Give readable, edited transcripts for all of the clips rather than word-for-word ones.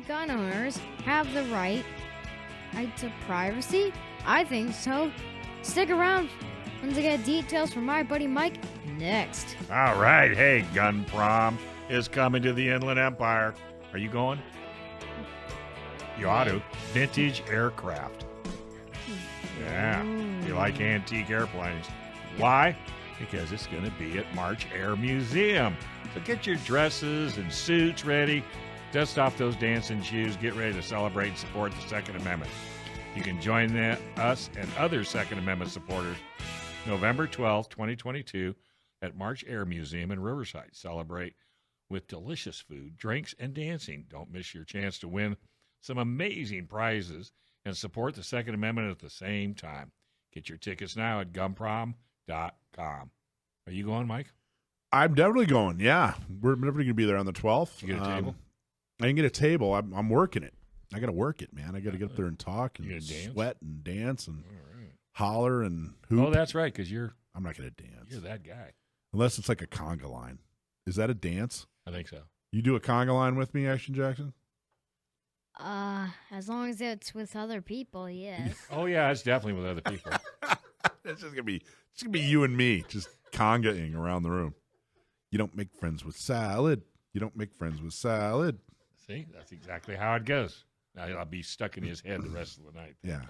gun owners have the right to privacy? I think so. Stick around and to get details from my buddy Mike next. All right. Hey, Gun Prom is coming to the Inland Empire. Are you going? You ought to. Vintage aircraft. Yeah. You like antique airplanes. Why? Because it's going to be at March Air Museum. So get your dresses and suits ready. Dust off those dancing shoes. Get ready to celebrate and support the Second Amendment. You can join us and other Second Amendment supporters November 12th, 2022 at March Air Museum in Riverside. Celebrate with delicious food, drinks, and dancing. Don't miss your chance to win some amazing prizes and support the Second Amendment at the same time. Get your tickets now at gunprom.com. Are you going, Mike? I'm definitely going, yeah. We're definitely going to be there on the 12th. You get a table? I can get a table. I'm working it. I got to work it, man. I got to get up there and talk and dance? sweat and dance and holler and hoop. Oh, that's right, because I'm not going to dance. You're that guy. Unless it's like a conga line. Is that a dance? I think so. You do a conga line with me, Action Jackson? As long as it's with other people, yes. Oh, yeah, it's definitely with other people. It's just gonna be you and me just congaing around the room. You don't make friends with salad. You don't make friends with salad. See, that's exactly how it goes. Now, I'll be stuck in his head the rest of the night. Yeah.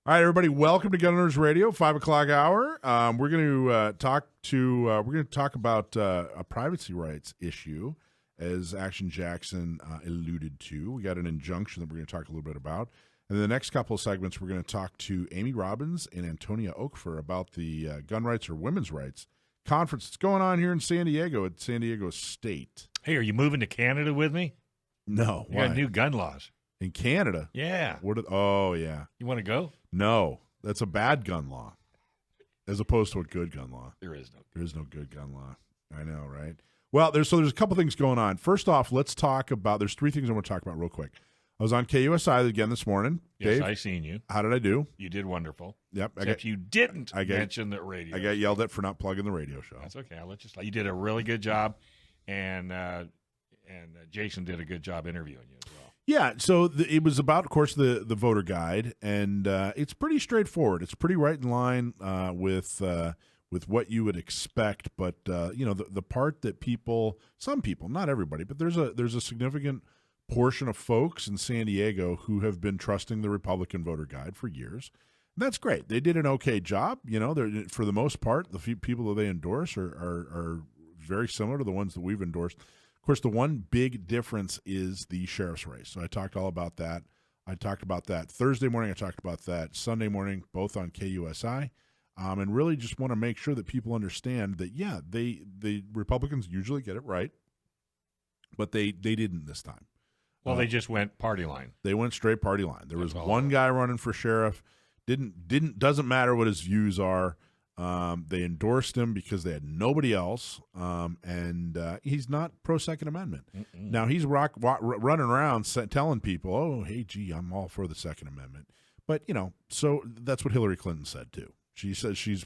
All right, everybody. Welcome to Gun Owners Radio, 5 o'clock hour. We're going to talk about a privacy rights issue, as Action Jackson alluded to. We got an injunction that we're going to talk a little bit about. And in the next couple of segments, we're going to talk to Amy Robbins and Antonia Oakfer about the gun rights or women's rights conference that's going on here in San Diego at San Diego State. Hey, are you moving to Canada with me? No. You got new gun laws. In Canada? Yeah. Oh, yeah. You want to go? No. That's a bad gun law as opposed to a good gun law. There is no. There is no good gun law. I know, right? Well, there's a couple things going on. First off, let's talk about – there's three things I want to talk about real quick. I was on KUSI again this morning. Yes, Dave, I seen you. how did I do? You did wonderful. Yep. Except you didn't mention the radio. I got yelled at for not plugging the radio show. That's okay. I'll let you slide. You did a really good job, and Jason did a good job interviewing you as well. Yeah, so it was about, of course, the voter guide, and it's pretty straightforward. It's pretty right in line with what you would expect. But the part that some people, not everybody, but there's a significant portion of folks in San Diego who have been trusting the Republican voter guide for years. And that's great. They did an okay job. They're, for the most part, the few people that they endorse are very similar to the ones that we've endorsed. Of course, the one big difference is the sheriff's race. So I talked all about that. I talked about that Thursday morning. I talked about that Sunday morning, both on KUSI. And really just want to make sure that people understand that, yeah, the Republicans usually get it right, but they didn't this time. Well, they just went party line. They went straight party line. There was one guy running for sheriff. Doesn't matter what his views are. They endorsed him because they had nobody else, and he's not pro Second Amendment. Mm-mm. Now he's running around telling people, "Oh, hey, gee, I'm all for the Second Amendment." But so that's what Hillary Clinton said too. She says she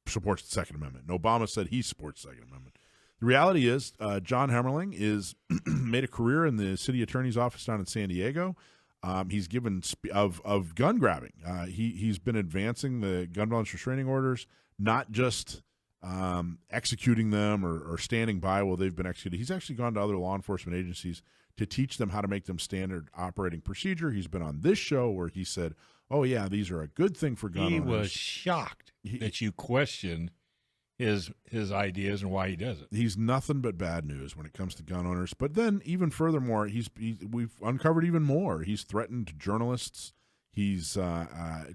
supports the Second Amendment. And Obama said he supports the Second Amendment. The reality is, John Hemmerling is made a career in the city attorney's office down in San Diego. He's given of gun grabbing. He's been advancing the gun violence restraining orders, not just executing them or standing by while they've been executed. He's actually gone to other law enforcement agencies to teach them how to make them standard operating procedure. He's been on this show where he said, "Oh yeah, these are a good thing for gun owners." He was shocked that you questioned his ideas and why he does it. He's nothing but bad news when it comes to gun owners. But then, even furthermore, we've uncovered even more. He's threatened journalists. He's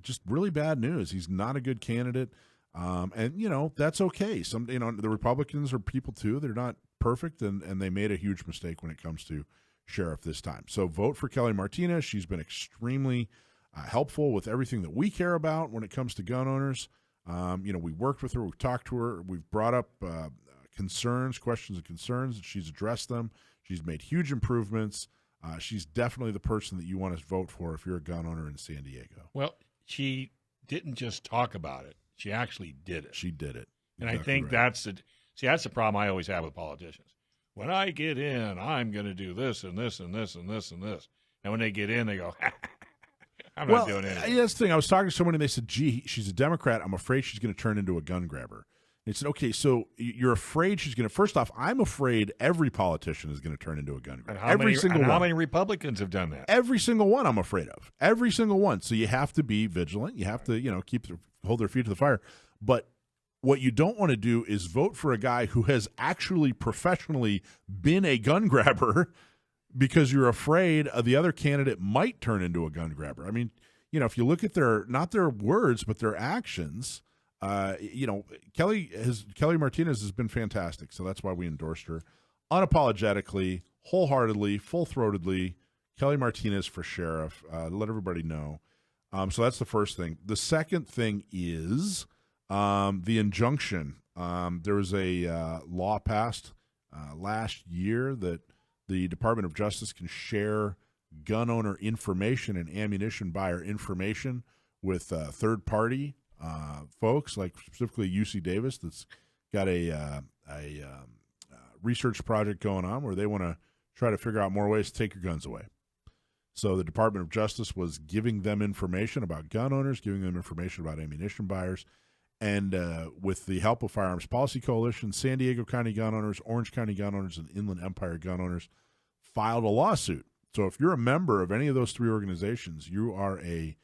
just really bad news. He's not a good candidate, and that's okay. The Republicans are people too. They're not perfect, and they made a huge mistake when it comes to sheriff this time. So vote for Kelly Martinez. She's been extremely helpful with everything that we care about when it comes to gun owners. We worked with her, we've talked to her, we've brought up questions and concerns, and she's addressed them. She's made huge improvements. She's definitely the person that you want to vote for if you're a gun owner in San Diego. Well, she didn't just talk about it. She actually did it. She did it. And exactly I think that's the problem I always have with politicians. when I get in, I'm going to do this and this and this and this and this. And when they get in, they go, I'm not doing anything. That's the thing. I was talking to someone, and they said, gee, she's a Democrat. I'm afraid she's going to turn into a gun grabber. They said, okay, so you're afraid she's going to – first off, I'm afraid every politician is going to turn into a gun grabber. How many Republicans have done that? Every single one I'm afraid of. Every single one. So you have to be vigilant. You have to, hold their feet to the fire. But what you don't want to do is vote for a guy who has actually professionally been a gun grabber because you're afraid of the other candidate might turn into a gun grabber. I mean, if you look at not their words, but their actions – Kelly Martinez has been fantastic, so that's why we endorsed her unapologetically, wholeheartedly, full-throatedly. Kelly Martinez for sheriff. Let everybody know. So that's the first thing. The second thing is the injunction. There was a law passed last year that the Department of Justice can share gun owner information and ammunition buyer information with third-party folks, like specifically UC Davis, that's got a research project going on where they want to try to figure out more ways to take your guns away. So the Department of Justice was giving them information about gun owners, giving them information about ammunition buyers, and with the help of Firearms Policy Coalition, San Diego County gun owners, Orange County gun owners, and Inland Empire gun owners filed a lawsuit. So if you're a member of any of those three organizations, you are a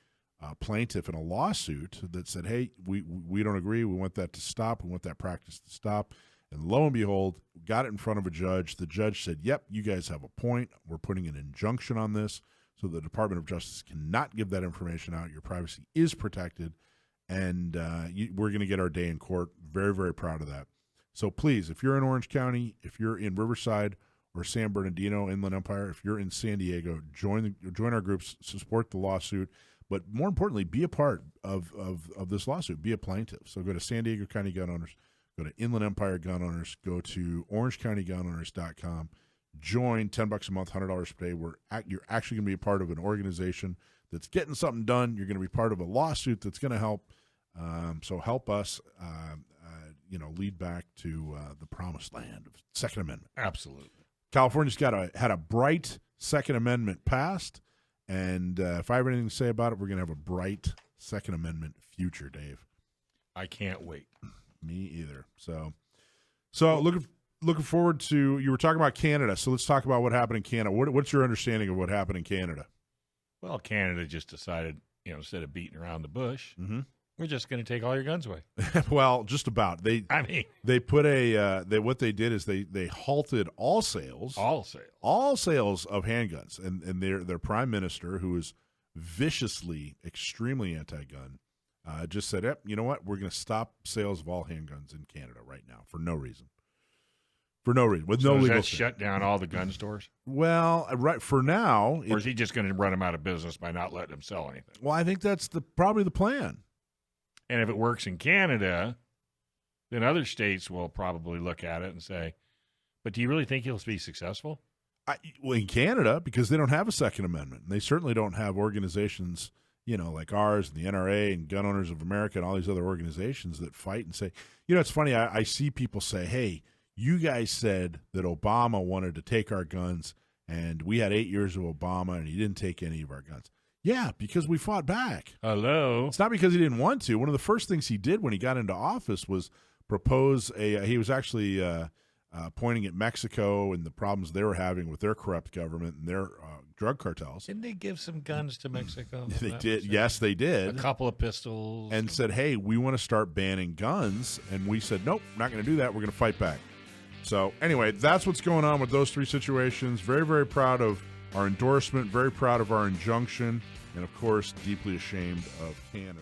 plaintiff in a lawsuit that said, hey, we don't agree. We want that to stop. We want that practice to stop. And lo and behold, got it in front of a judge. The judge said, yep, you guys have a point. We're putting an injunction on this so the Department of Justice cannot give that information out. Your privacy is protected. And we're going to get our day in court. Very, very proud of that. So please, if you're in Orange County, if you're in Riverside or San Bernardino, Inland Empire, if you're in San Diego, join our groups, support the lawsuit. But more importantly, be a part of this lawsuit. Be a plaintiff. So go to San Diego County Gun Owners, go to Inland Empire Gun Owners, go to orangecountygunowners.com. Join, $10 a month, $100 per day. You're actually going to be a part of an organization that's getting something done. You're going to be part of a lawsuit that's going to help. So help us, lead back to the promised land of Second Amendment. Absolutely. California's had a bright Second Amendment passed. And if I have anything to say about it, we're going to have a bright Second Amendment future, Dave. I can't wait. Me either. So looking forward to, you were talking about Canada, so let's talk about what happened in Canada. What's your understanding of what happened in Canada? Well, Canada just decided, instead of beating around the bush, mm-hmm. we're just going to take all your guns away. Well, just about. They put what they did is they halted all sales of handguns, and their prime minister, who is viciously, extremely anti-gun, just said, "Yep, you know what? We're going to stop sales of all handguns in Canada right now for no reason." With no legal. Does that shut down all the gun stores? Well, right for now. Or is he just going to run them out of business by not letting them sell anything? Well, I think that's probably the plan. And if it works in Canada, then other states will probably look at it and say, but do you really think he'll be successful? Well, in Canada, because they don't have a Second Amendment. And they certainly don't have organizations, like ours and the NRA and Gun Owners of America and all these other organizations that fight and say, it's funny. I see people say, hey, you guys said that Obama wanted to take our guns, and we had 8 years of Obama, and he didn't take any of our guns. Yeah, because we fought back. Hello. It's not because he didn't want to. One of the first things he did when he got into office was propose he was actually pointing at Mexico and the problems they were having with their corrupt government and their drug cartels. Didn't they give some guns to Mexico? They did. Yes, they did. A couple of pistols. And said, hey, we want to start banning guns. And we said, nope, not going to do that. We're going to fight back. So anyway, that's what's going on with those three situations. Very, very proud of our endorsement, very proud of our injunction, and of course, deeply ashamed of Canada.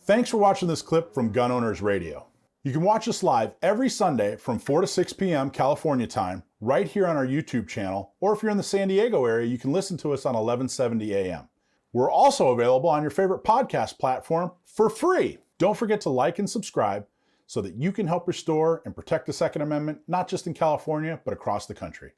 Thanks for watching this clip from Gun Owners Radio. You can watch us live every Sunday from 4 to 6 p.m. California time, right here on our YouTube channel, or if you're in the San Diego area, you can listen to us on 1170 a.m. We're also available on your favorite podcast platform for free. Don't forget to like and subscribe so that you can help restore and protect the Second Amendment, not just in California, but across the country.